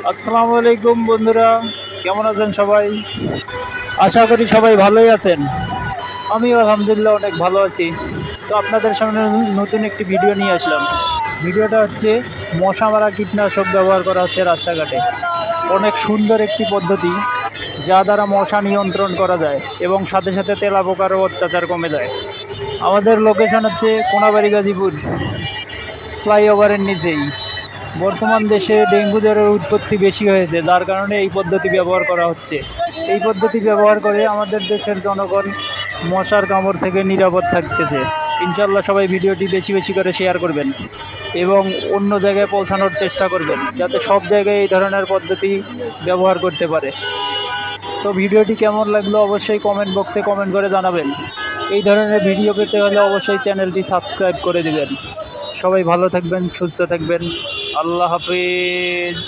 আসসালামু আলাইকুম বন্ধুরা, কেমন আছেন সবাই? আশা করি সবাই ভালোই আছেন। আমিও আলহামদুলিল্লাহ অনেক ভালো আছি। তো আপনাদের সামনে নতুন একটি ভিডিও নিয়ে আসলাম। ভিডিওটা হচ্ছে মশা মারা কীটনাশক ব্যবহার করা হচ্ছে রাস্তাঘাটে। অনেক সুন্দর একটি পদ্ধতি, যা দ্বারা মশা নিয়ন্ত্রণ করা যায় এবং সাথে সাথে তেলাপোকারও অত্যাচার কমে যায়। আমাদের লোকেশন হচ্ছে কোনাবাড়ি গাজীপুর ফ্লাইওভারের নিচেই। বর্তমান দেশে ডেঙ্গু জ্বরের উৎপত্তি বেশি হয়েছে, যার কারণে এই পদ্ধতি ব্যবহার করা হচ্ছে। এই পদ্ধতি ব্যবহার করে আমাদের দেশের জনগণ মশার কামড় থেকে নিরাপদ থাকতেছে। ইনশাল্লাহ সবাই ভিডিওটি বেশি বেশি করে শেয়ার করবেন এবং অন্য জায়গায় পৌঁছানোর চেষ্টা করবেন, যাতে সব জায়গায় এই ধরনের পদ্ধতি ব্যবহার করতে পারে। তো ভিডিওটি কেমন লাগলো অবশ্যই কমেন্ট বক্সে কমেন্ট করে জানাবেন। এই ধরনের ভিডিও পেতে হলে অবশ্যই চ্যানেলটি সাবস্ক্রাইব করে দেবেন। সবাই ভালো থাকবেন, সুস্থ থাকবেন। আল্লাহ হাফিজ।